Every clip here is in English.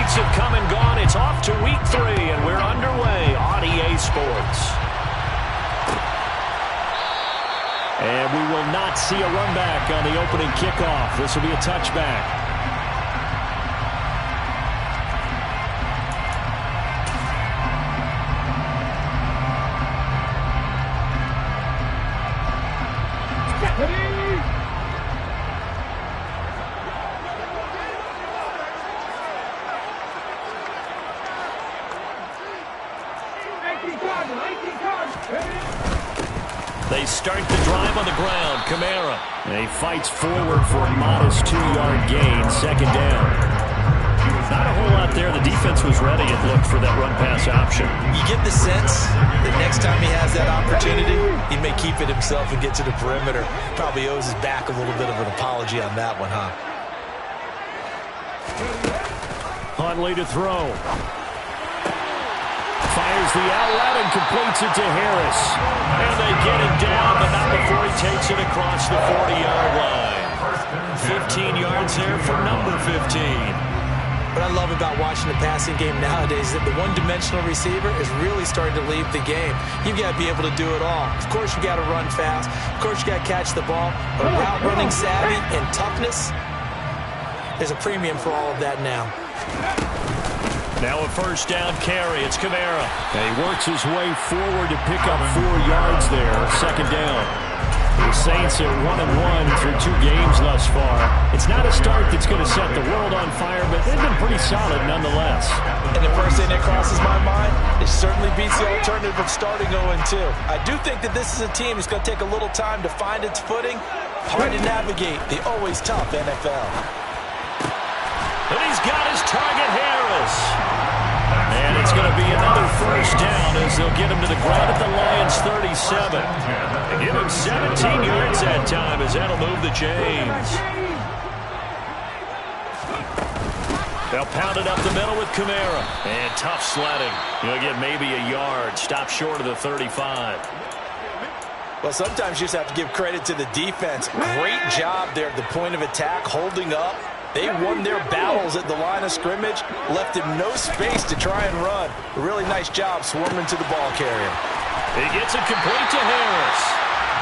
points have come and gone. It's off to week 3, and we're underway on EA Sports. And we will not see a run back on the opening kickoff. This will be a touchback. They start the drive on the ground. Kamara. He fights forward for a modest 2-yard gain. Second down. Not a whole lot there. The defense was ready, it looked, for that run-pass option. You get the sense that next time he has that opportunity, he may keep it himself and get to the perimeter. Probably owes his back a little bit of an apology on that one, huh? Huntley to throw. Fires the outlet and completes it to Harris. And they get him down, but not before he takes it across the 40-yard line. 15 yards there for number 15. What I love about watching the passing game nowadays is that the one-dimensional receiver is really starting to leave the game. You've got to be able to do it all. Of course, you've got to run fast. Of course, you've got to catch the ball. But route running savvy and toughness, there's a premium for all of that now. Now a first down carry. It's Kamara. And he works his way forward to pick up 4 yards there. Second down. The Saints are 1-1 through 2 games thus far. It's not a start that's going to set the world on fire, but they've been pretty solid nonetheless. And the first thing that crosses my mind, it certainly beats the alternative of starting 0-2. I do think that this is a team that's going to take a little time to find its footing. Hard to navigate the always tough NFL. And he's got his target, Harris. And it's going to be another first down as they'll get him to the ground at the Lions' 37. They give him 17 yards that time as that'll move the chains. They'll pound it up the middle with Kamara. And tough sledding. You'll get maybe a yard. Stop short of the 35. Well, sometimes you just have to give credit to the defense. Great job there at the point of attack, holding up. They won their battles at the line of scrimmage, left him no space to try and run. A really nice job swarming to the ball carrier. He gets it complete to Harris.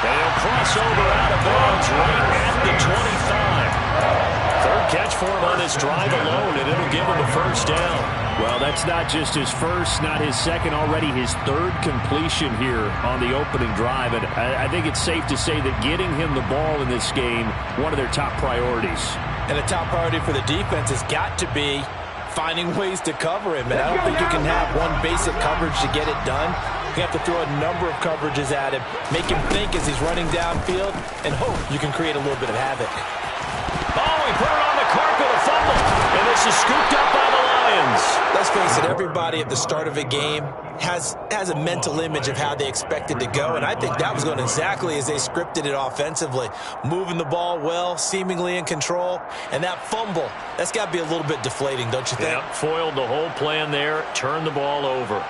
They'll cross over out of bounds right at the 25. Third catch for him on this drive alone, and it'll give him a first down. Well, that's not just his first, not his second, already his 3rd completion here on the opening drive. And I think it's safe to say that getting him the ball in this game, one of their top priorities. And the top priority for the defense has got to be finding ways to cover him. And I don't think you can have one basic coverage to get it done. You have to throw a number of coverages at him, make him think as he's running downfield, and hope you can create a little bit of havoc. Oh, he put it on the carpet, a fumble. And this is scooped up by the Lions. Let's face it, everybody at the start of a game has a mental image of how they expect it to go, and I think that was going exactly as they scripted it offensively. Moving the ball well, seemingly in control, and that fumble, that's got to be a little bit deflating, don't you think? Yeah, foiled the whole plan there, turned the ball over.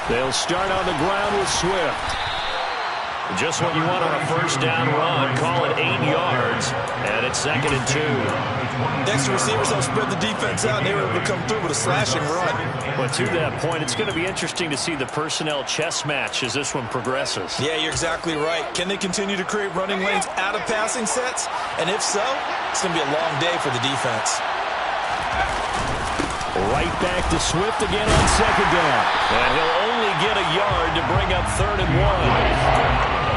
They'll start on the ground with Swift. Just what you want on a first down run. Call it 8 yards. And it's 2nd and 2. Extra receivers help spread the defense out, and they were able to come through with a slashing run. But to that point, it's going to be interesting to see the personnel chess match as this one progresses. Yeah, you're exactly right. Can they continue to create running lanes out of passing sets? And if so, it's going to be a long day for the defense. Right back to Swift again on 2nd down. And he'll only get a yard to bring up 3rd and 1.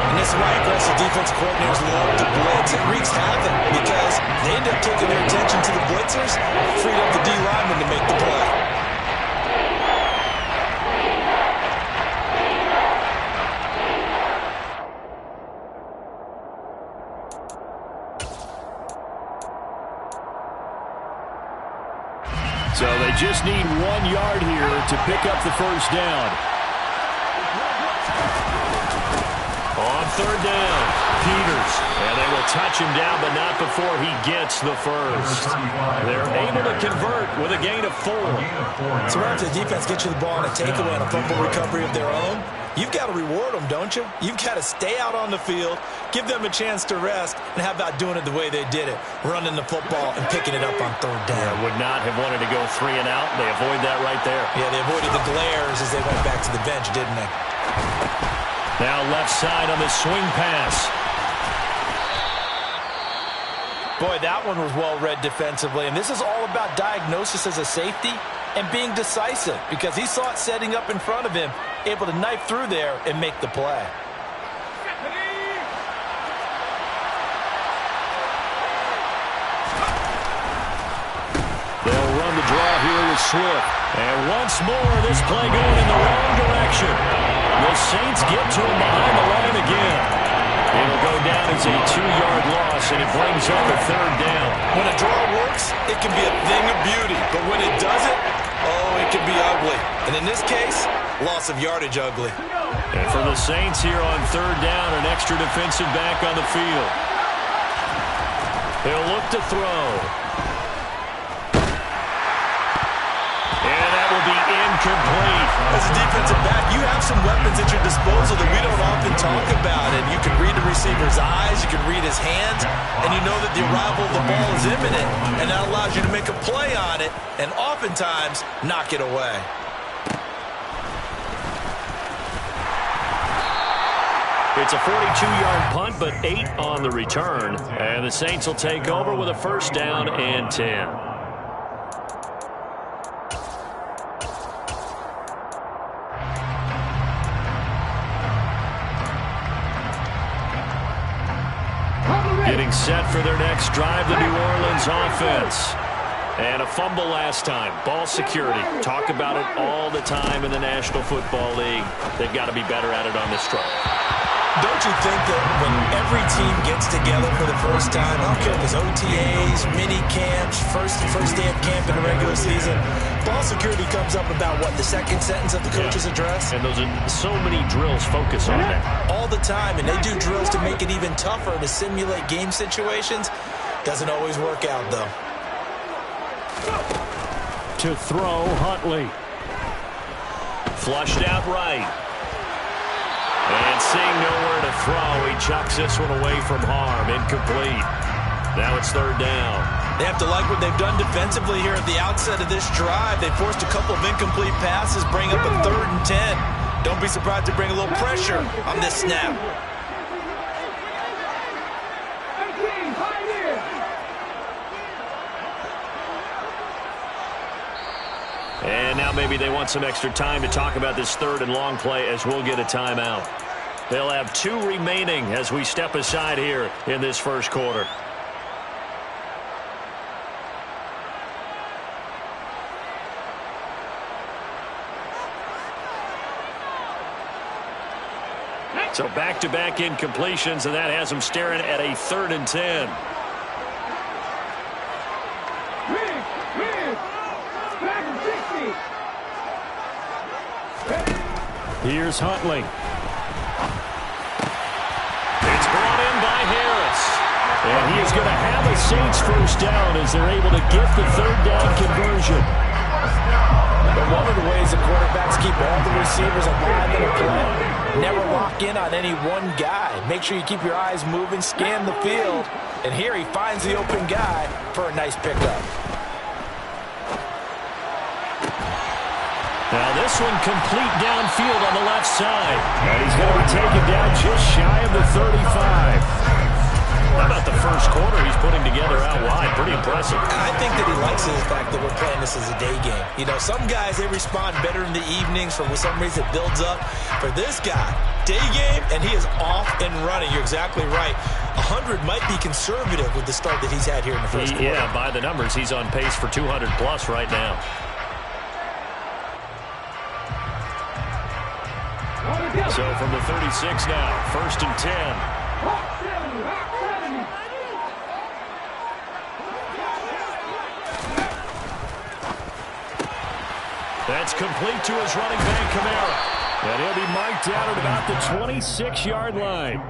And this is why aggressive defense coordinators love to blitz. It wreaks havoc because they end up taking their attention to the blitzers, freed up the D lineman to make the play. So they just need 1 yard here to pick up the first down. On 3rd down, Peters. And they will touch him down, but not before he gets the first. They're able to convert with a gain of 4. So where does the defense get you the ball on a takeaway on a fumble recovery of their own? you've got to reward them, don't you? You've got to stay out on the field, give them a chance to rest, and how about doing it the way they did it, running the football and picking it up on third down. Yeah, would not have wanted to go 3 and out. They avoid that right there. Yeah, they avoided the glares as they went back to the bench, didn't they? Now left side on the swing pass. Boy, that one was well read defensively, and this is all about diagnosis as a safety and being decisive because he saw it setting up in front of him, able to knife through there and make the play. They'll run the draw here with Swift. And once more, this play going in the wrong direction. The Saints get to him behind the line again. It'll go down as a 2-yard loss, and it brings up a third down. When a draw works, it can be a thing of beauty. But when it doesn't, oh, it can be ugly. And in this case, loss of yardage ugly. And for the Saints here on third down, an extra defensive back on the field. He'll look to throw. And that will be incomplete. As a defensive back, you have some weapons at your disposal that we don't often talk about. And you can read the receiver's eyes, you can read his hands, and you know that the arrival of the ball is imminent. And that allows you to make a play on it and oftentimes knock it away. It's a 42-yard punt, but 8 on the return. And the Saints will take over with a first down and 10. Getting set for their next drive, the New Orleans offense. And a fumble last time. Ball security. Talk about it all the time in the National Football League. They've got to be better at it on this drive. Don't you think that when every team gets together for the first time, I don't care if it's OTAs, mini camps, first day of camp in the regular season, ball security comes up about, what, the second sentence of the coach's address? And those are so many drills focus on that. All the time, and they do drills to make it even tougher to simulate game situations. Doesn't always work out, though. To throw, Huntley. Flushed out right. And seeing nowhere to throw, he chucks this one away from harm. Incomplete. Now it's third down. They have to like what they've done defensively here at the outset of this drive. They forced a couple of incomplete passes, bring up a 3rd and 10. Don't be surprised to bring a little pressure on this snap. And now maybe they want some extra time to talk about this 3rd and long play as we'll get a timeout. They'll have 2 remaining as we step aside here in this first quarter. So back-to-back incompletions, and that has them staring at a 3rd and 10. Here's Huntley. It's brought in by Harris. And he is going to have a Saints first down as they're able to get the 3rd down conversion. But one of the ways the quarterbacks keep all the receivers alive in a play, never lock in on any one guy. Make sure you keep your eyes moving, scan the field. And here he finds the open guy for a nice pickup. Now this one complete downfield on the left side. And he's going to be taken down just shy of the 35. How about the first quarter he's putting together out wide? Pretty impressive. And I think that he likes the fact that we're playing this as a day game. You know, some guys, they respond better in the evenings. For some reason, it builds up. For this guy, day game, and he is off and running. You're exactly right. 100 might be conservative with the start that he's had here in the first quarter. Yeah, by the numbers, he's on pace for 200-plus right now. So from the 36 now, 1st and 10. That's complete to his running back, Kamara. And he'll be marked down at about the 26-yard line.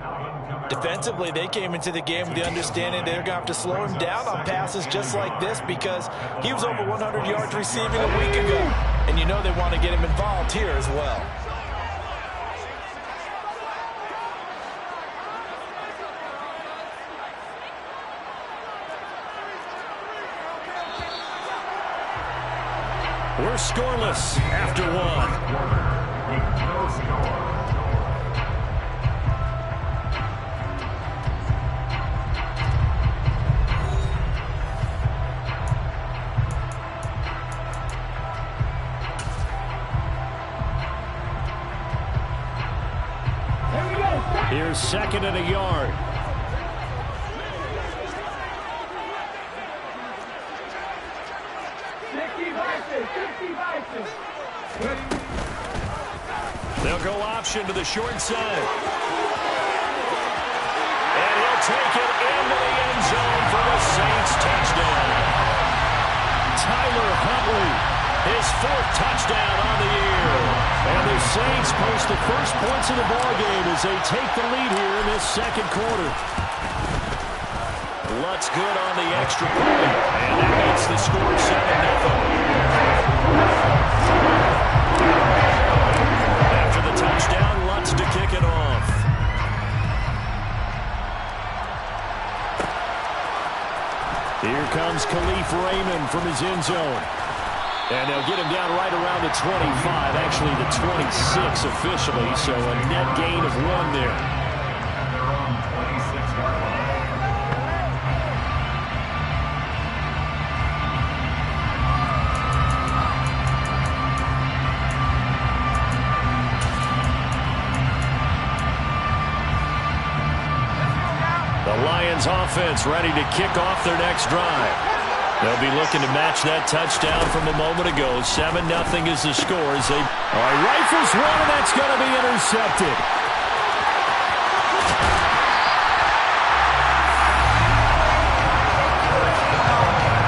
Defensively, they came into the game with the understanding they're going to have to slow him down on passes just like this because he was over 100 yards receiving a week ago. And you know they want to get him involved here as well. We're scoreless after one. Here's second and a yard. They'll go option to the short side. And he'll take it into the end zone for the Saints touchdown. Tyler Huntley, his fourth touchdown on the year. And the Saints post the first points of the ballgame as they take the lead here in this second quarter. Lutz good on the extra point. And that makes the score 7-0. After the touchdown, Lutz to kick it off. Here comes Khalif Raymond from his end zone. And they'll get him down right around the 25, actually the 26 officially, so a net gain of 1 there. The Lions offense ready to kick off their next drive. They'll be looking to match that touchdown from a moment ago. 7-0 is the score as they... All right, rifles one, and that's going to be intercepted.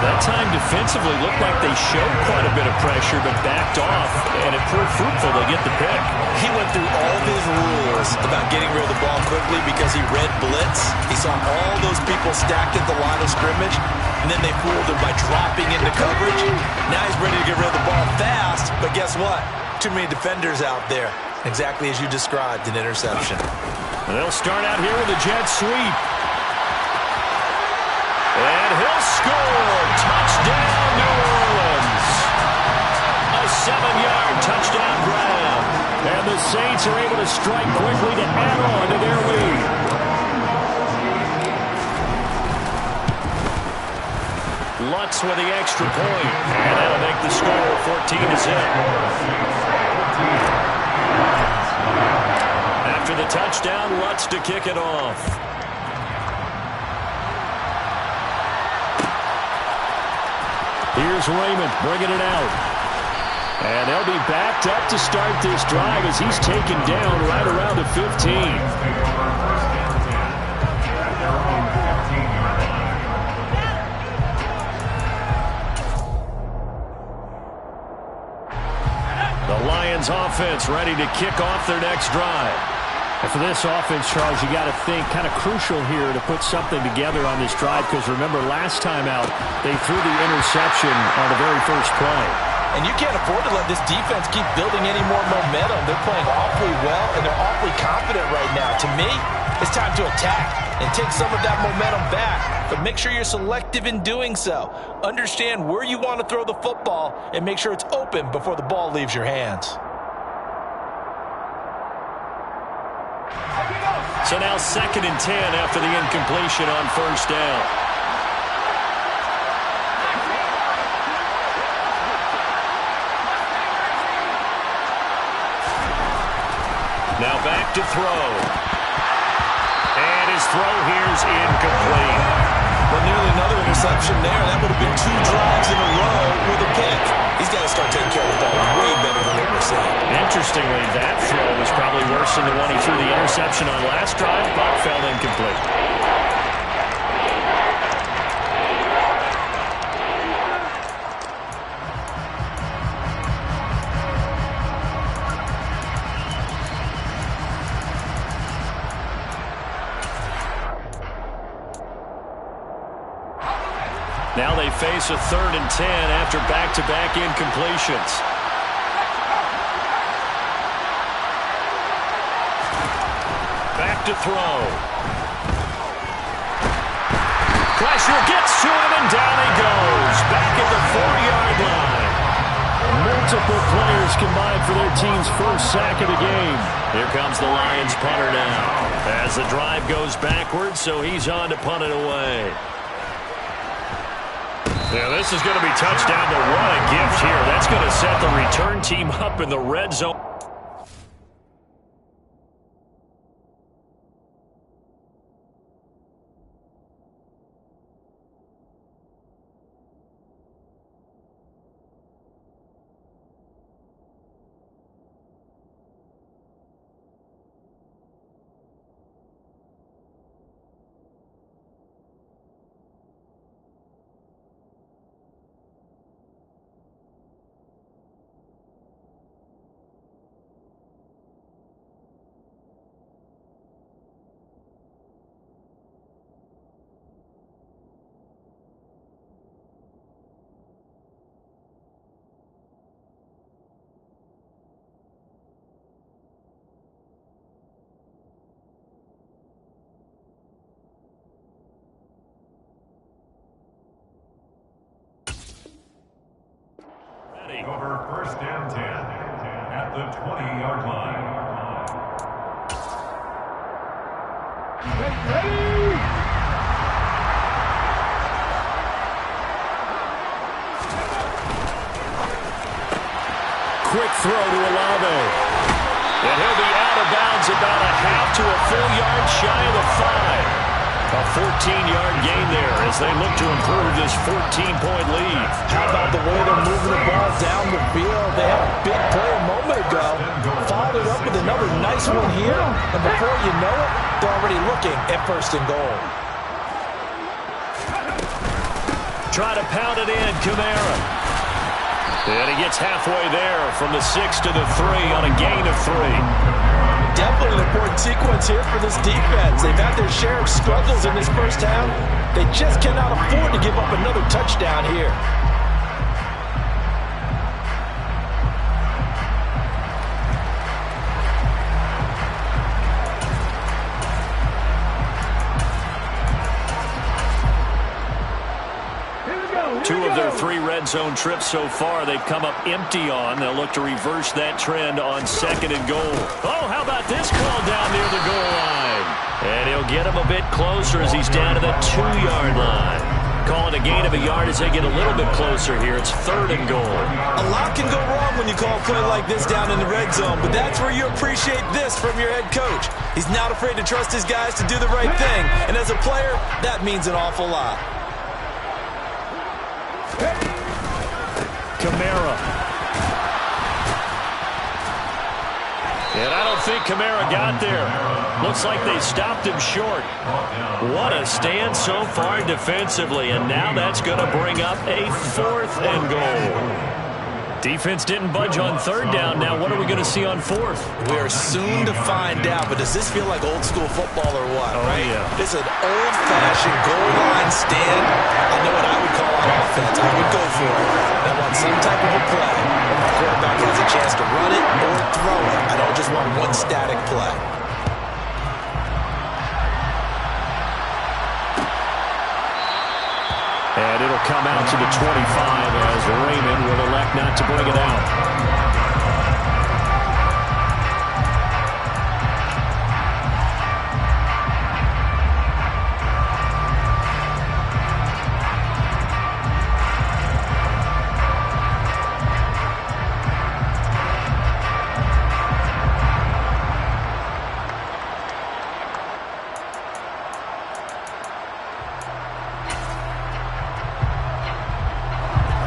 That time defensively looked like they showed quite a bit of pressure but backed off, and it proved fruitful to get the pick. He went through all of his rules about getting rid of the ball quickly because he read blitz. He saw all those people stacked at the line of scrimmage, and then they fooled him by dropping into coverage. Now he's ready to get rid of the ball fast, but guess what? Too many defenders out there. Exactly as you described, an interception. And they'll start out here with a jet sweep. And he'll score. Touchdown, New Orleans. A 7-yard touchdown grab. And the Saints are able to strike quickly to add on to their lead. Lutz with the extra point. And that'll make the score 14-0. After the touchdown, Lutz to kick it off. Here's Raymond bringing it out. And they'll be backed up to start this drive as he's taken down right around the 15. The Lions offense ready to kick off their next drive. And for this offense, Charles, you got to think kind of crucial here to put something together on this drive because remember last time out they threw the interception on the very first play. And you can't afford to let this defense keep building any more momentum. They're playing awfully well and they're awfully confident right now. To me, it's time to attack and take some of that momentum back. But make sure you're selective in doing so. Understand where you want to throw the football and make sure it's open before the ball leaves your hands. So now 2nd and 10 after the incompletion on first down. Now back to throw. And his throw here is incomplete. Well, nearly another interception there. That would have been 2 drives in a row with a pick. He's got to start taking care of the ball way better than what we're seeing. Interestingly, that throw was probably worse than the one he threw the interception on last drive, but fell incomplete. Now they face a 3rd and 10 after back-to-back incompletions. Back to throw. Pressure gets to him, and down he goes. Back at the 4-yard line. More Multiple players combined for their team's first sack of the game. Here comes the Lions punter now. As the drive goes backwards, so he's on to punt it away. Yeah, this is going to be touchdown, but what a gift here. That's going to set the return team up in the red zone. Over first and 10 at the 20-yard line. Ready! Quick throw to Olave. And he'll be out of bounds about a half to a full yard shy of the 5. A 14-yard gain there as they look to improve this 14-point lead. How about the way they're moving the ball down the field? They had a big play a moment ago. Followed it up with another nice one here. And before you know it, they're already looking at first and goal. Try to pound it in, Kamara. And he gets halfway there from the 6 to the 3 on a gain of 3. Definitely an important sequence here for this defense. They've had their share of struggles in this first half. They just cannot afford to give up another touchdown here. Two of their 3 red zone trips so far they've come up empty on. They'll look to reverse that trend on second and goal. Oh, how about this call down near the goal line? And he'll get him a bit closer as he's down to the 2-yard line. Calling a gain of a yard as they get a little bit closer here. It's third and goal. A lot can go wrong when you call a play like this down in the red zone, but that's where you appreciate this from your head coach. He's not afraid to trust his guys to do the right thing, and as a player, that means an awful lot. Kamara. And I don't think Kamara got there. Looks like they stopped him short. What a stand so far defensively, and now that's going to bring up a 4th and goal. Defense didn't budge on third down. Now what are we going to see on 4th? We're soon to find out, but does this feel like old school football or what, right? Yeah. It's an old-fashioned goal line stand. I know what I would call on offense. I would go for it. I want some type of a play. The quarterback has a chance to run it or throw it. I don't just want one static play. And it'll come out to the 25 as Raymond will elect not to bring it out.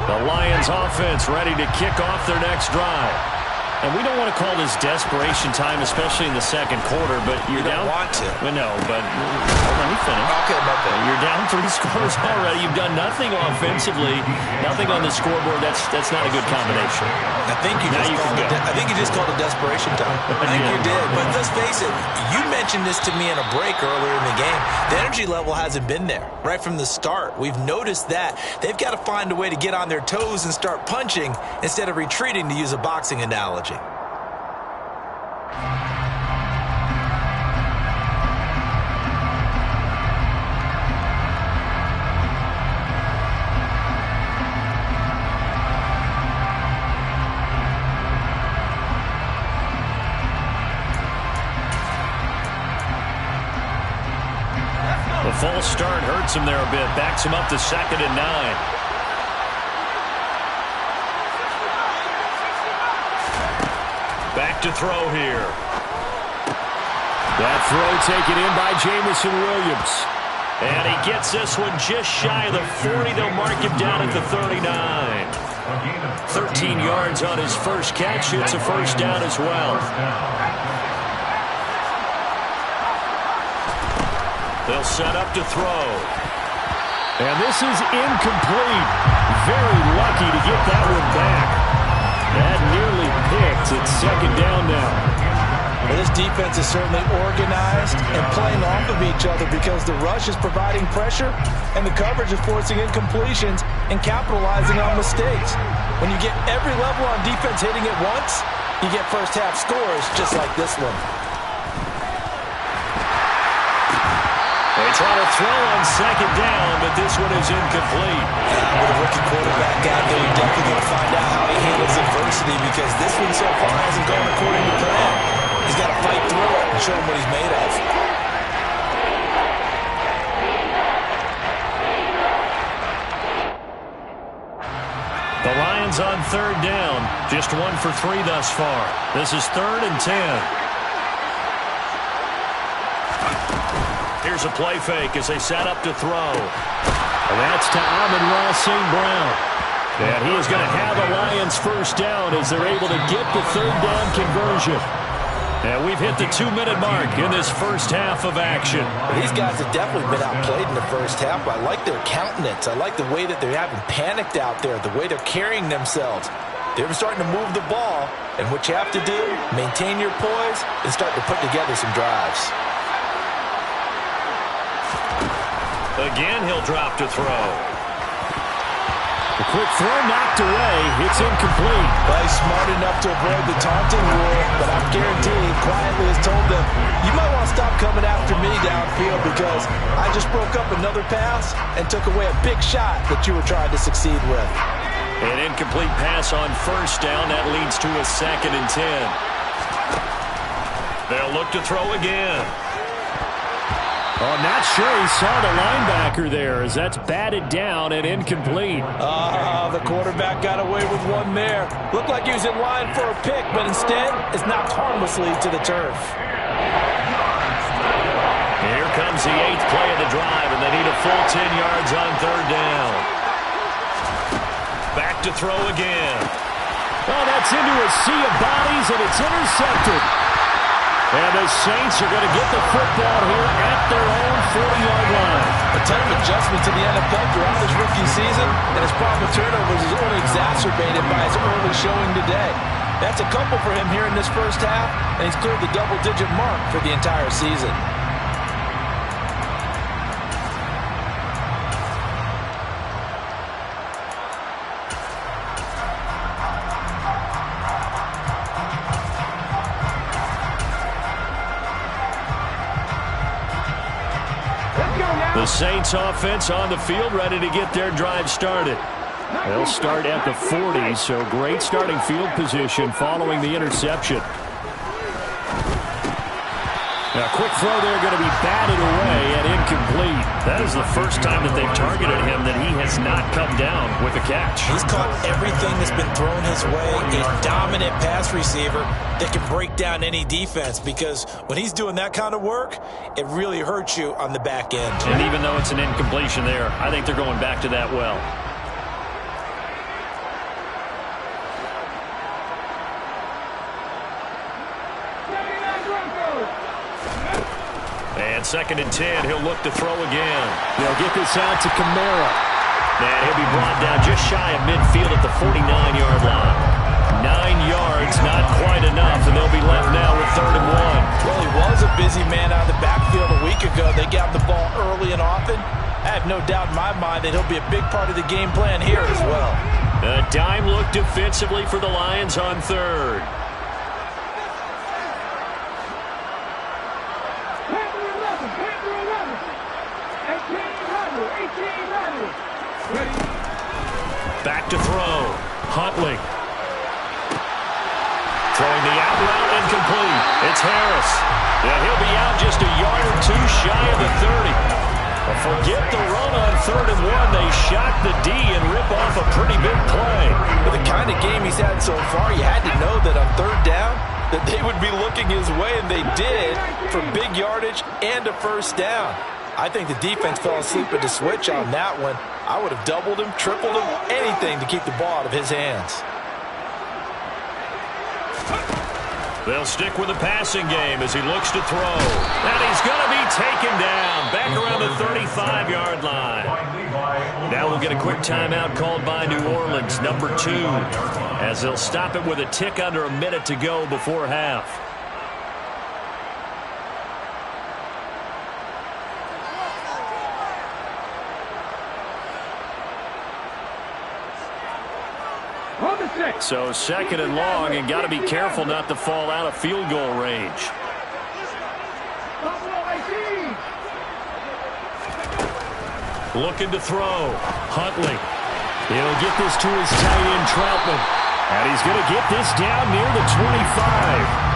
The Lions offense ready to kick off their next drive. And we don't want to call this desperation time, especially in the second quarter, but you're down. You don't want to. Well, no, but let me finish. Okay, okay. You're down 3 scores already. You've done nothing offensively, nothing on the scoreboard. That's not a good combination. I think you just called it desperation time. I think you did. But let's face it, you mentioned this to me in a break earlier in the game. The energy level hasn't been there right from the start. We've noticed that. They've got to find a way to get on their toes and start punching instead of retreating, to use a boxing analogy. false start hurts him there a bit. Backs him up to 2nd and 9. Back to throw here. That throw taken in by Jameson Williams. And he gets this one just shy of the 40. They'll mark him down at the 39. 13 yards on his first catch. It's a first down as well. They'll set up to throw. And this is incomplete. Very lucky to get that one back. That nearly picked. It's 2nd down now. Well, this defense is certainly organized and playing off of each other because the rush is providing pressure and the coverage is forcing incompletions and capitalizing on mistakes. When you get every level on defense hitting it once, you get first half scores just like this one. They try to throw on 2nd down, but this one is incomplete. With a rookie quarterback out there, you're definitely going to find out how he handles adversity because this one so far hasn't gone according to plan. He's got to fight through it and show him what he's made of. The Lions on 3rd down. Just 1 for 3 thus far. This is 3rd and 10. Here's a play fake as they set up to throw. And that's to Amon-Ra St. Brown. And he is going to have a Lions first down as they're able to get the 3rd down conversion. And we've hit the 2-minute mark in this first half of action. These guys have definitely been outplayed in the first half. I like their countenance. I like the way that they haven't panicked out there, the way they're carrying themselves. They're starting to move the ball, and what you have to do, maintain your poise and start to put together some drives. Again, he'll drop to throw. The quick throw knocked away. It's incomplete. Well, he's smart enough to avoid the taunting rule, but I'm guaranteed quietly has told them, you might want to stop coming after me downfield because I just broke up another pass and took away a big shot that you were trying to succeed with. An incomplete pass on first down. That leads to a 2nd and 10. They'll look to throw again. Oh, not sure he saw the linebacker there as that's batted down and incomplete. The quarterback got away with one there. Looked like he was in line for a pick, but instead it's knocked harmlessly to the turf. Here comes the 8th play of the drive, and they need a full 10 yards on 3rd down. Back to throw again. Oh, that's into a sea of bodies, and it's intercepted. And the Saints are going to get the football here at their own 40-yard line. A ton of adjustment to the NFL throughout his rookie season, and his problem with turnovers is only exacerbated by his early showing today. That's a couple for him here in this first half, and he's cleared the double-digit mark for the entire season. The Saints offense on the field, ready to get their drive started. They'll start at the 40, so great starting field position following the interception. Now, quick throw there going to be batted away and incomplete. That is the first time that they've targeted him that he has not come down with a catch. He's caught everything that's been thrown his way. A dominant pass receiver that can break down any defense because when he's doing that kind of work, it really hurts you on the back end. And even though it's an incompletion there, I think they're going back to that well. And 2nd and 10, he'll look to throw again. They'll get this out to Kamara. And he'll be brought down just shy of midfield at the 49-yard line. 9 yards, not quite enough, and they'll be left now with 3rd and 1. Well, he was a busy man out of the backfield a week ago. They got the ball early and often. I have no doubt in my mind that he'll be a big part of the game plan here as well. A dime look defensively for the Lions on 3rd. Back to throw. Huntley. Throwing the out route incomplete. It's Harris. And he'll be out just a yard or two shy of the 30. Forget the run on 3rd and 1. They shock the D and rip off a pretty big play. With the kind of game he's had so far, you had to know that on 3rd down that they would be looking his way, and they did, for big yardage and a 1st down. I think the defense fell asleep at the switch on that one. I would have doubled him, tripled him, anything to keep the ball out of his hands. They'll stick with the passing game as he looks to throw. And he's going to be taken down back around the 35-yard line. Now we'll get a quick timeout called by New Orleans, number 2, as they'll stop it with a tick under a minute to go before half. So 2nd and long, and got to be careful not to fall out of field goal range. Looking to throw. Huntley. He'll get this to his tight end, Troutman. And he's going to get this down near the 25.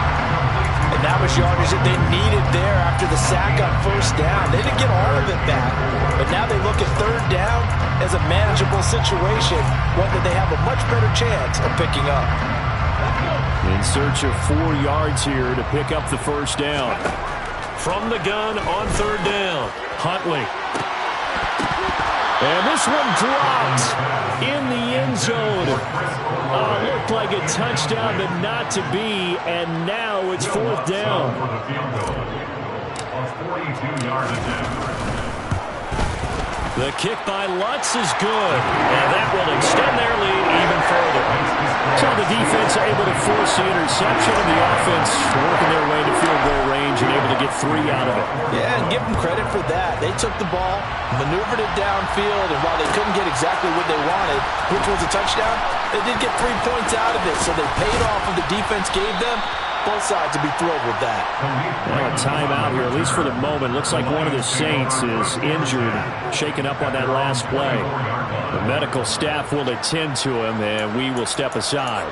And that was yardage that they needed there after the sack on 1st down. They didn't get all of it back, but now they look at 3rd down as a manageable situation, one that they have a much better chance of picking up. In search of 4 yards here to pick up the 1st down. From the gun on 3rd down, Huntley. And this one dropped in the end zone. Looked like a touchdown, but not to be. And now it's 4th down. The kick by Lutz is good. And that will extend their lead even further. So the defense able to force the interception, and the offense working their way to field goal range and able to get 3 out of it. Yeah, and give them credit for that. They took the ball, maneuvered it downfield, and while they couldn't get exactly what they wanted, which was a touchdown, they did get 3 points out of it, so they paid off what the defense gave them. Both sides would be thrilled with that. Well, a timeout here, at least for the moment. Looks like one of the Saints is injured, shaken up on that last play. The medical staff will attend to him, and we will step aside.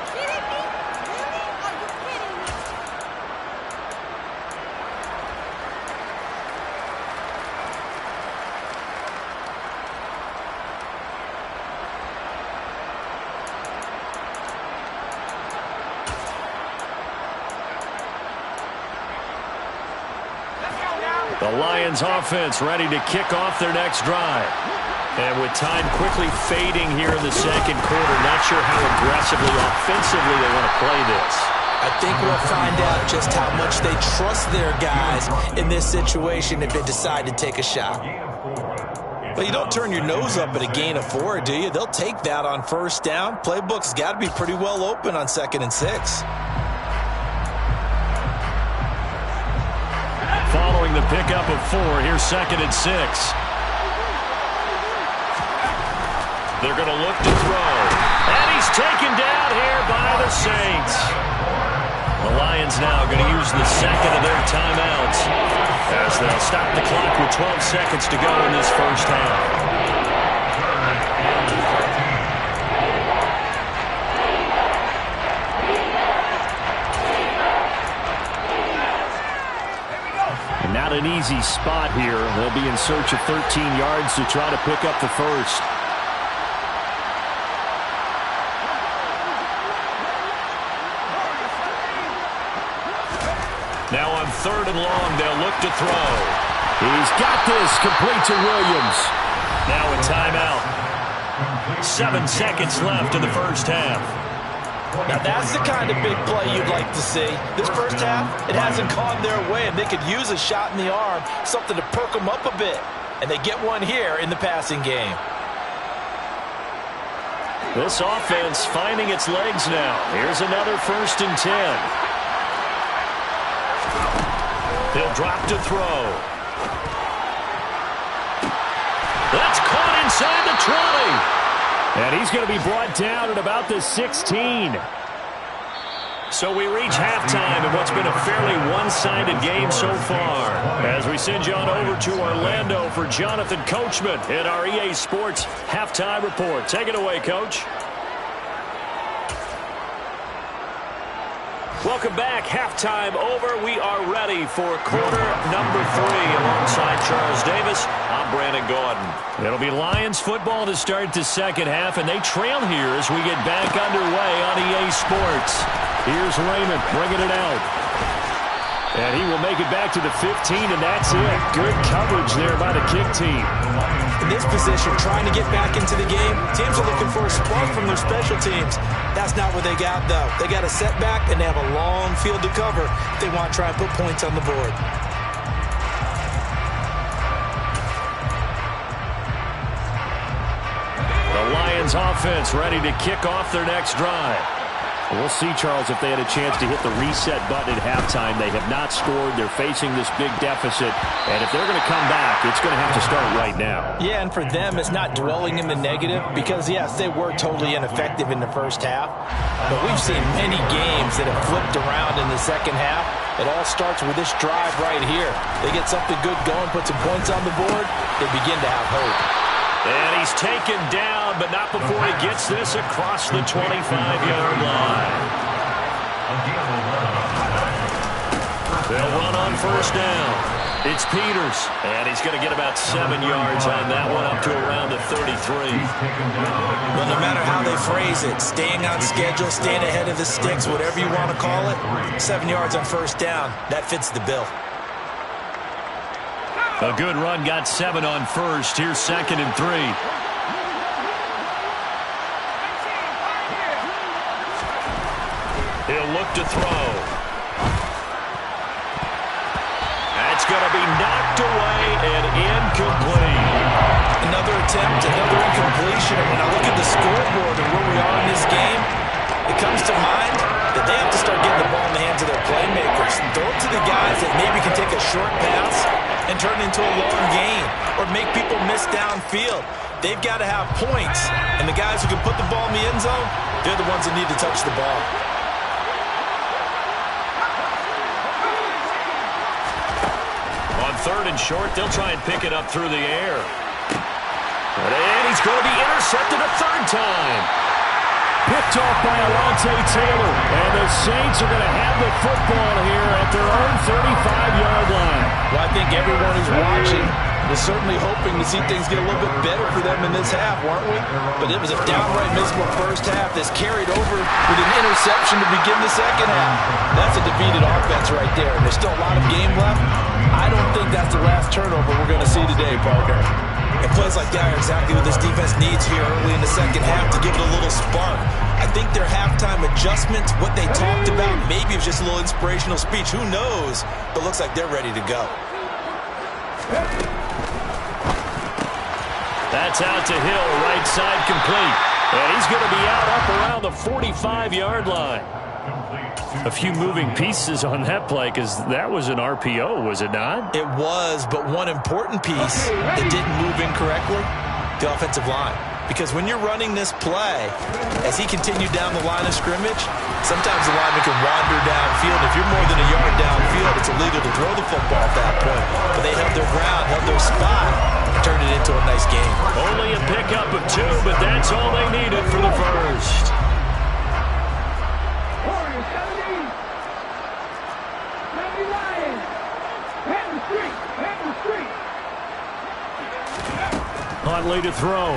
The Lions offense ready to kick off their next drive. And with time quickly fading here in the 2nd quarter, not sure how aggressively, offensively they want to play this. I think we'll find out just how much they trust their guys in this situation if they decide to take a shot. But you don't turn your nose up at a gain of 4, do you? They'll take that on 1st down. Playbook's got to be pretty well open on 2nd and 6. Following the pickup of 4, here's 2nd and 6. They're going to look to throw. And he's taken down here by the Saints. The Lions now going to use the 2nd of their timeouts as they'll stop the clock with 12 seconds to go in this 1st half. Not an easy spot here. They'll be in search of 13 yards to try to pick up the 1st. Now on 3rd and long, they'll look to throw. He's got this complete to Williams. Now a timeout. 7 seconds left in the 1st half. Now that's the kind of big play you'd like to see. This 1st half, it hasn't gone their way, and they could use a shot in the arm, something to perk them up a bit. And they get one here in the passing game. This offense finding its legs now. Here's another 1st and 10. He'll drop to throw. That's caught inside the 20. And he's going to be brought down at about the 16. So we reach halftime in what's been a fairly one-sided game so far. As we send you on over to Orlando for Jonathan Coachman in our EA Sports Halftime Report. Take it away, Coach. Welcome back. Halftime over. We are ready for quarter number 3. Alongside Charles Davis, I'm Brandon Gaudin. It'll be Lions football to start the second half, and they trail here as we get back underway on EA Sports. Here's Raymond bringing it out. And he will make it back to the 15, and that's it. Good coverage there by the kick team. In this position, trying to get back into the game, teams are looking for a spark from their special teams. That's not what they got, though. They got a setback, and they have a long field to cover if they want to try and put points on the board. The Lions offense ready to kick off their next drive. We'll see, Charles, if they had a chance to hit the reset button at halftime. They have not scored. They're facing this big deficit. And if they're going to come back, it's going to have to start right now. Yeah, and for them, it's not dwelling in the negative because, yes, they were totally ineffective in the first half. But we've seen many games that have flipped around in the second half. It all starts with this drive right here. They get something good going, put some points on the board, they begin to have hope. And he's taken down, but not before he gets this across the 25-yard line. They'll run on first down. It's Peters, and he's going to get about 7 yards on that one, up to around the 33. Well, no matter how they phrase it, staying on schedule, staying ahead of the sticks, whatever you want to call it, 7 yards on first down, that fits the bill. A good run, got 7 on first. Here's 2nd and 3. He'll look to throw. That's going to be knocked away and incomplete. Another attempt, another incompletion. And when I look at the scoreboard and where we are in this game, it comes to mind that they have to start getting the ball in the hands of their playmakers. Throw it to the guys that maybe can take a short pass and turn it into a long gain or make people miss downfield. They've got to have points, and the guys who can put the ball in the end zone, they're the ones that need to touch the ball. On 3rd and short, they'll try and pick it up through the air. And he's going to be intercepted a 3rd time. Picked off by Alontae Taylor. And the Saints are going to have the football here at their own 35-yard line. Well, I think everyone who's watching was certainly hoping to see things get a little bit better for them in this half, weren't we? But it was a downright miserable first half that's carried over with an interception to begin the second half. That's a defeated offense right there, and there's still a lot of game left. I don't think that's the last turnover we're going to see today, Parker. And plays like that are exactly what this defense needs here early in the second half to give it a little spark. I think their halftime adjustments, what they talked about, maybe it was just a little inspirational speech. Who knows? But looks like they're ready to go. That's out to Hill, right side complete. And he's going to be out up around the 45-yard line. A few moving pieces on that play because that was an RPO, was it not? It was, but one important piece that didn't move incorrectly, the offensive line. Because when you're running this play, as he continued down the line of scrimmage, sometimes the lineman can wander downfield. If you're more than a yard downfield, it's illegal to throw the football at that point. But they held their ground, held their spot, and turned it into a nice game. Only a pickup of 2, but that's all they needed for the first. Huntley to throw.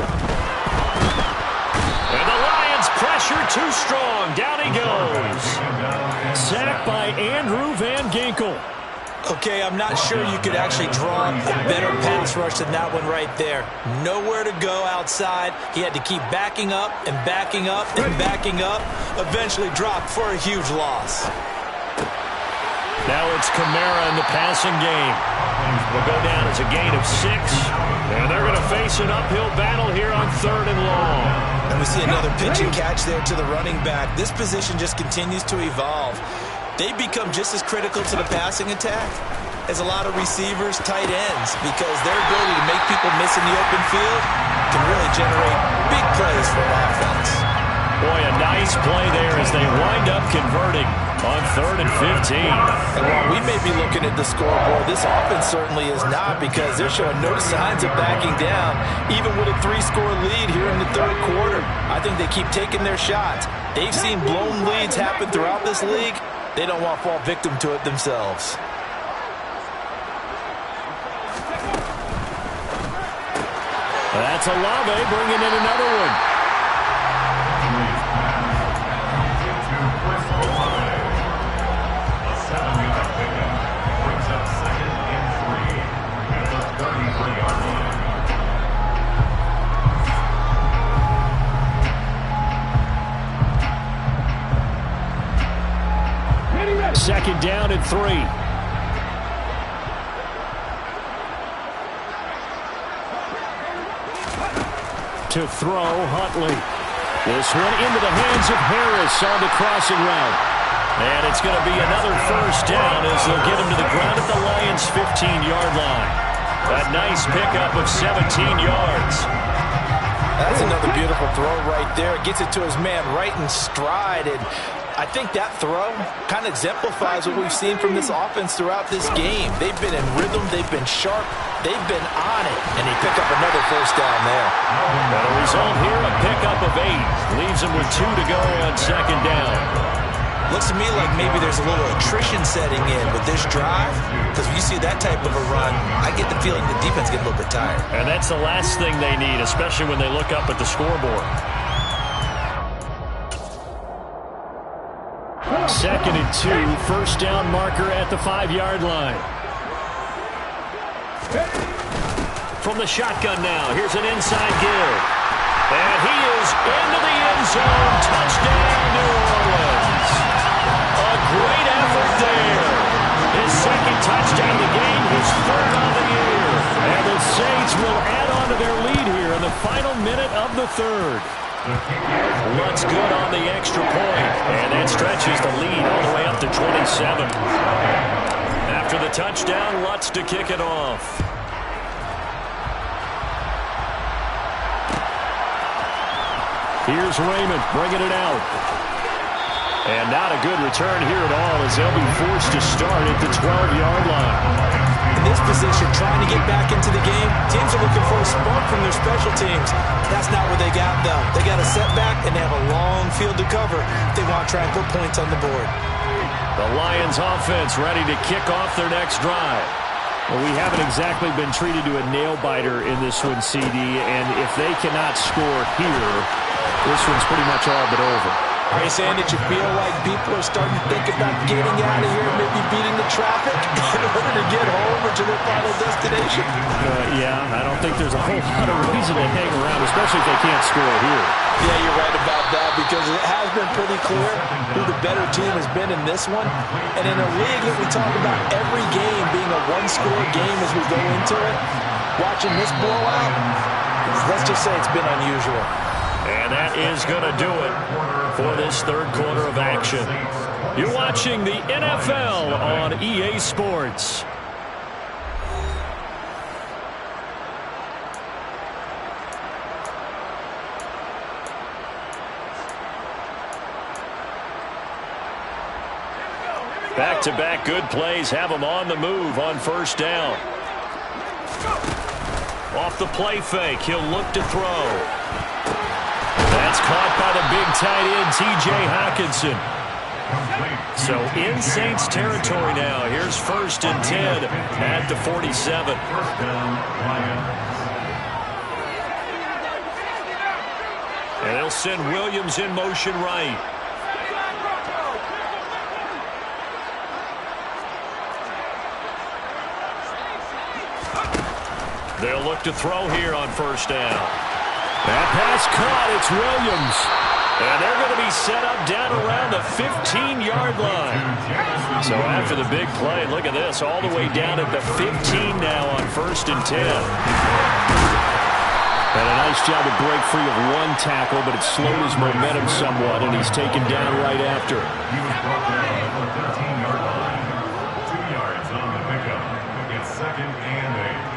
And the Lions pressure too strong. Down he goes. Sacked by Andrew Van Ginkel. Okay, I'm not sure you could actually draw a better pass rush than that one right there. Nowhere to go outside. He had to keep backing up and backing up and backing up. Eventually dropped for a huge loss. Now it's Kamara in the passing game. Will go down as a gain of 6. And they're going to face an uphill battle here on 3rd and long. And we see another pitch and catch there to the running back. This position just continues to evolve. They become just as critical to the passing attack as a lot of receivers, tight ends, because their ability to make people miss in the open field can really generate big plays for an offense. Boy, a nice play there as they wind up converting on 3rd and 15. And while we may be looking at the scoreboard, this offense certainly is not, because they're showing no signs of backing down, even with a 3-score lead here in the 3rd quarter. I think they keep taking their shots. They've seen blown leads happen throughout this league, They don't want to fall victim to it themselves. That's Olave bringing in another one. A 7-yard pickup brings up 2nd and 3 at the 33-yard line. Second down and 3. To throw, Huntley. This one into the hands of Harris on the crossing route. And it's going to be another first down as they'll get him to the ground at the Lions' 15-yard line. A nice pickup of 17 yards. That's another beautiful throw right there. Gets it to his man right in stride. And I think that throw kind of exemplifies what we've seen from this offense throughout this game. They've been in rhythm. They've been sharp. They've been on it. And he picked up another first down there. Got a result here, a pickup of 8. Leaves him with 2 to go on second down. Looks to me like maybe there's a little attrition setting in with this drive. Because when you see that type of a run, I get the feeling the defense get a little bit tired. And that's the last thing they need, especially when they look up at the scoreboard. Second and 2, first down marker at the 5-yard line. From the shotgun now, here's an inside give. And he is into the end zone. Touchdown, New Orleans. A great effort there. His second touchdown of the game, his third on the year. And the Saints will add on to their lead here in the final minute of the third. Lutz good on the extra point. And that stretches the lead all the way up to 27. After the touchdown, Lutz to kick it off. Here's Raymond bringing it out. And not a good return here at all as they'll be forced to start at the 12-yard line. In this position, trying to get back into the game, teams are looking for a spark from their special teams. That's not what they got, though. They got a setback, and they have a long field to cover if they want to try and put points on the board. The Lions offense ready to kick off their next drive. Well, we haven't exactly been treated to a nail-biter in this one, CD, and if they cannot score here, this one's pretty much all but over. Are you saying that you feel like people are starting to think about getting out of here, maybe beating the traffic in order to get home or to their final destination? Yeah, I don't think there's a whole lot of reason to hang around, especially if they can't score here. Yeah, you're right about that because it has been pretty clear who the better team has been in this one. And in a league that we talk about every game being a one-score game as we go into it, watching this blowout, let's just say it's been unusual. And that is going to do it for this third quarter of action. You're watching the NFL on EA Sports. Back-to-back good plays have them on the move on first down. Off the play fake, he'll look to throw. That's caught by the big tight end, T.J. Hockenson. So in Saints territory now. Here's 1st and 10 at the 47. And they'll send Williams in motion right. They'll look to throw here on first down. That pass caught. It's Williams. And they're going to be set up down around the 15-yard line. So after the big play, look at this, all the way down at the 15 now on 1st and 10. And a nice job to break free of one tackle, but it slowed his momentum somewhat, and he's taken down right after. He was brought down at the 13-yard line. 2 yards on the pickup. It's 2nd and 8.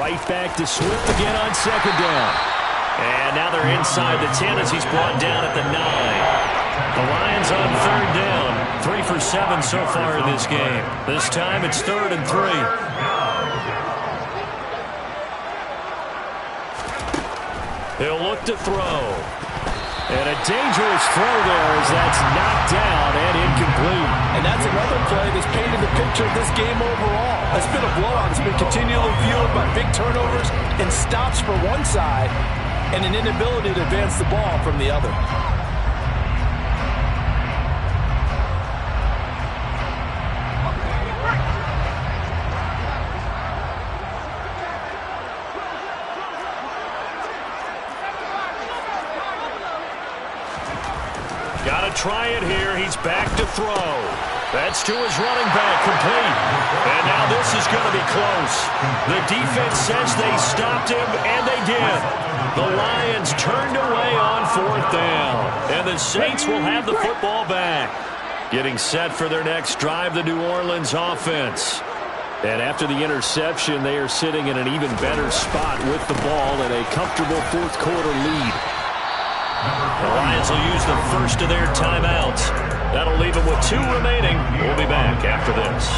Right back to Swift again on 2nd down. And now they're inside the 10 as he's brought down at the 9. The Lions on 3rd down. 3 for 7 so far in this game. This time it's 3rd and 3. He'll look to throw. And a dangerous throw there as that's knocked down and incomplete. And that's another play that's painted the picture of this game overall. It's been a blowout. It's been continually fueled by big turnovers and stops for one side and an inability to advance the ball from the other. Got to try it here. He's back to throw. That's to his running back, complete. And now this is going to be close. The defense says they stopped him, and they did. The Lions turned away on 4th down. And the Saints will have the football back. Getting set for their next drive, the New Orleans offense. And after the interception, they are sitting in an even better spot with the ball and a comfortable 4th quarter lead. The Lions will use the first of their timeouts. That'll leave them with 2 remaining. We'll be back after this.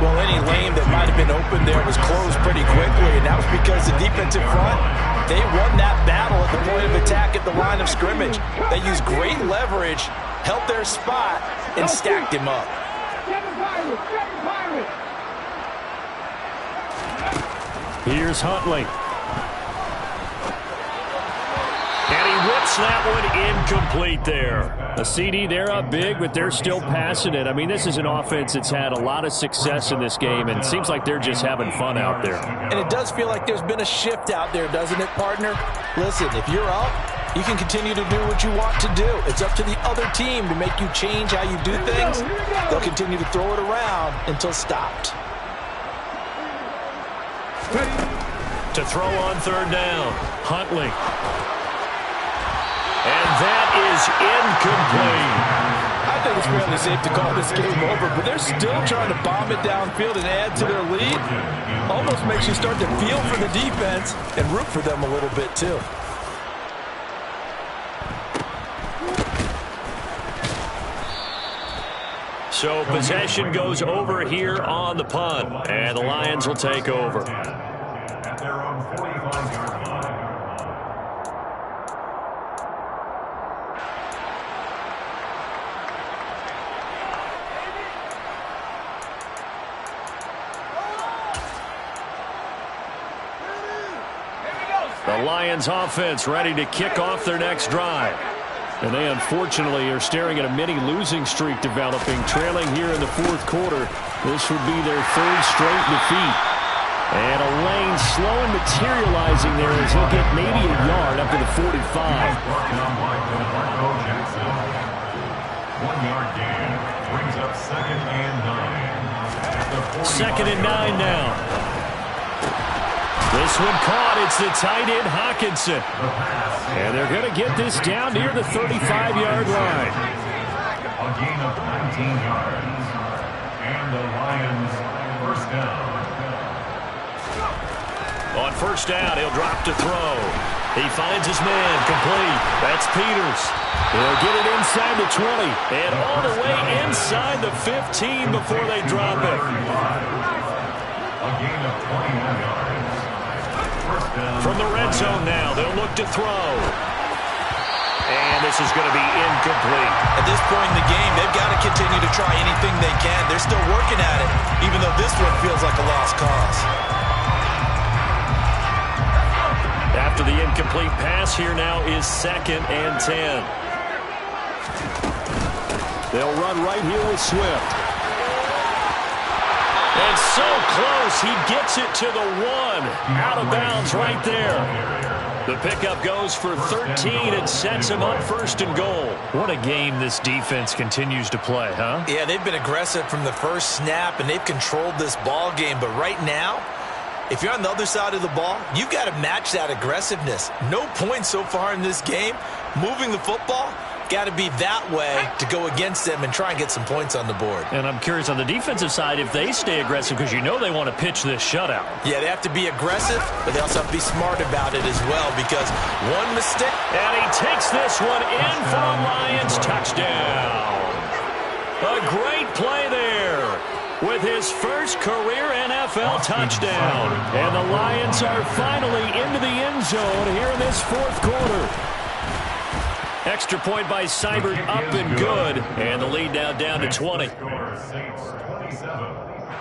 Well, any lane that might have been open there was closed pretty quickly, and that was because the defensive front, they won that battle at the point of attack at the line of scrimmage. They used great leverage, held their spot, and stacked him up. Here's Huntley. And he whips that one incomplete there. A CD, they're up big, but they're still passing it. I mean, this is an offense that's had a lot of success in this game, and it seems like they're just having fun out there. And it does feel like there's been a shift out there, doesn't it, partner? Listen, if you're up, you can continue to do what you want to do. It's up to the other team to make you change how you do things. They'll continue to throw it around until stopped. To throw on 3rd down, Huntley. And that is incomplete. I think it's fairly safe to call this game over, but they're still trying to bomb it downfield and add to their lead. Almost makes you start to feel for the defense and root for them a little bit too. So possession goes over here on the punt, and the Lions will take over. At their own 45-yard line. The Lions offense ready to kick off their next drive. And they unfortunately are staring at a mini losing streak developing, trailing here in the 4th quarter. This would be their 3rd straight defeat. And a lane slow and materializing there as he'll get maybe a yard up to the 45. 1-yard gain brings up 2nd and 9. 2nd and 9 now. This one caught. It's the tight end, Hockenson. And they're going to get this down near the 35-yard line. A gain of 19 yards. And the Lions 1st down. On 1st down, he'll drop to throw. He finds his man, complete. That's Peters. He'll get it inside the 20 and all the way inside the 15 before they drop it. A gain of 21 yards. From the red zone now, they'll look to throw. And this is going to be incomplete. At this point in the game, they've got to continue to try anything they can. They're still working at it, even though this one feels like a lost cause. After the incomplete pass, here now is 2nd and 10. They'll run right here with Swift. And so close, he gets it to the 1. Out of bounds right there. The pickup goes for 13 and sets him up 1st and goal. What a game this defense continues to play, huh? Yeah, they've been aggressive from the first snap, and they've controlled this ball game. But right now, if you're on the other side of the ball, you've got to match that aggressiveness. No points so far in this game. Moving the football, got to be that way to go against them and try and get some points on the board. And I'm curious on the defensive side if they stay aggressive, because you know they want to pitch this shutout. Yeah, they have to be aggressive, but they also have to be smart about it as well, because one mistake. And he takes this one in for a Lions touchdown. A great play there. with his first career NFL touchdown. And the Lions are finally into the end zone here in this fourth quarter. Extra point by Seibert, up and good. And the lead now down to 20. Saints 27,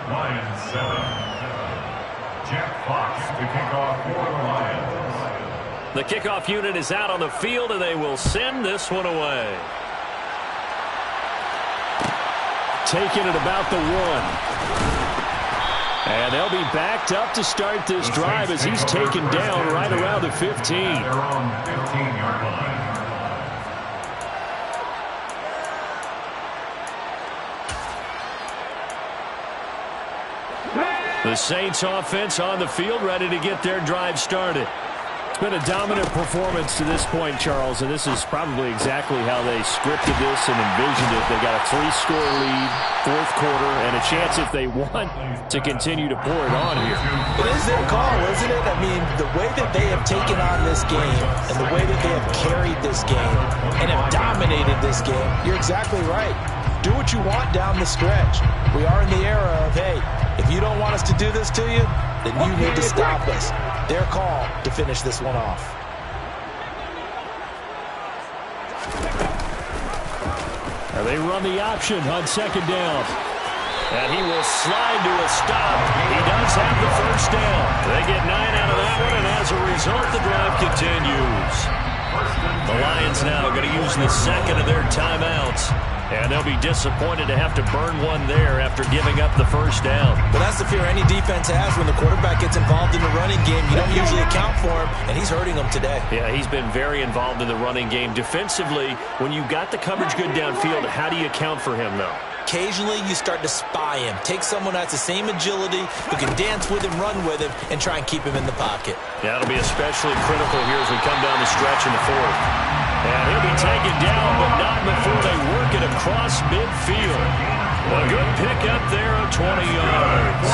Lions 7. Jack Fox to kick off for the Lions. The kickoff unit is out on the field, and they will send this one away. Taking it about the 1. And they'll be backed up to start this drive as he's taken down right around the 15. They're on the 15-yard line. The Saints offense on the field, ready to get their drive started. It's been a dominant performance to this point, Charles, and this is probably exactly how they scripted this and envisioned it. They got a 3-score lead, fourth quarter, and a chance if they want to continue to pour it on here. It is their call, isn't it? I mean, the way that they have taken on this game and the way that they have carried this game and have dominated this game, you're exactly right. Do what you want down the stretch. We are in the era of, hey, if you don't want us to do this to you, then you need to stop us. Their call to finish this one off. Now they run the option on second down. And he will slide to a stop. He does have the first down. They get 9 out of that one, and as a result, the drive continues. The Lions now going to use the second of their timeouts. And they'll be disappointed to have to burn one there after giving up the first down. But that's the fear any defense has when the quarterback gets involved in the running game. You don't usually account for him, and he's hurting them today. Yeah, he's been very involved in the running game. Defensively, when you got the coverage good downfield, how do you account for him, though? Occasionally, you start to spy him. Take someone who has the same agility, who can dance with him, run with him, and try and keep him in the pocket. Yeah, that'll be especially critical here as we come down the stretch in the fourth. And he'll be taken down, but not before they work it across midfield. A good pickup there of 20 yards.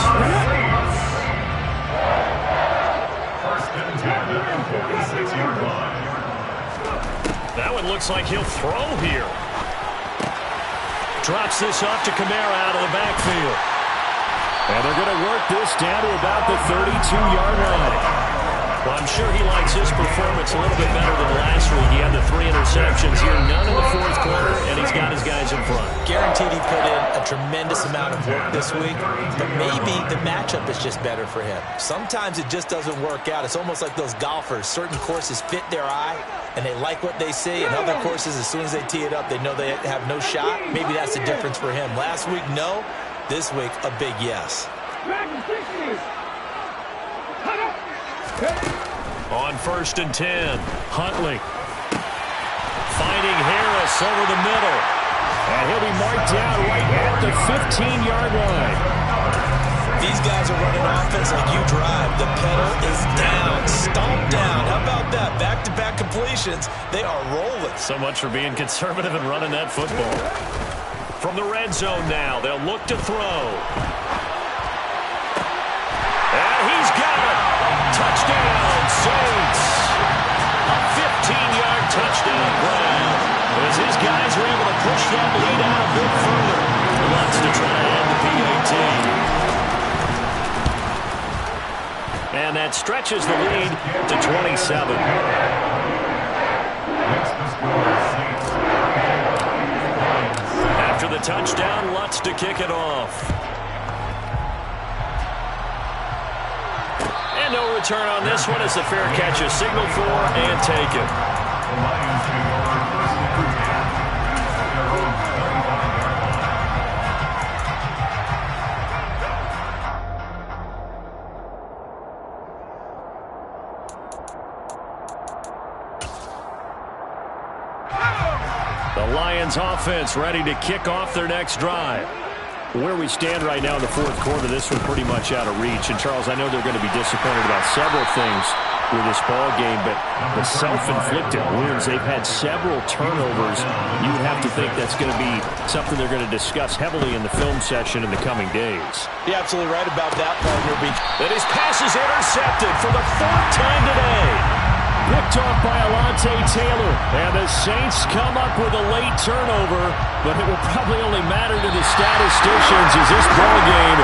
First and 10, 46-yard line. That one looks like he'll throw here. Drops this off to Kamara out of the backfield. And they're going to work this down to about the 32-yard line. Well, I'm sure he likes his performance a little bit better than last week. He had the 3 interceptions here, none in the fourth quarter, and he's got his guys in front. Guaranteed he put in a tremendous amount of work this week, but maybe the matchup is just better for him. Sometimes it just doesn't work out. It's almost like those golfers. Certain courses fit their eye, and they like what they see, and other courses, as soon as they tee it up, they know they have no shot. Maybe that's the difference for him. Last week, no. This week, a big yes. On first and 10, Huntley finding Harris over the middle. And he'll be marked down right at the 15-yard line. These guys are running offense like you drive. The pedal is down, stomped down. How about that? Back-to-back completions. They are rolling. So much for being conservative and running that football. From the red zone now, they'll look to throw. And he's got it. Touchdown, Saints. A 15-yard touchdown grab. As his guys are able to push that lead out a bit further. Wants to try to end the PAT. And that stretches the lead to 27. After the touchdown, Lutz to kick it off. And no return on this one as the fair catch is signaled for and taken. The Lions take over first and 10 at their own 35-yard line. The Lions offense ready to kick off their next drive. Where we stand right now in the fourth quarter, this one pretty much out of reach. And, Charles, I know they're going to be disappointed about several things with this ball game, but the self-inflicted wounds, they've had several turnovers. You would have to think that's going to be something they're going to discuss heavily in the film session in the coming days. You're absolutely right about that, partner. But his pass is intercepted for the 4th time today. Picked off by Alontae Taylor. And the Saints come up with a late turnover, but it will probably only matter to the statisticians as this ball game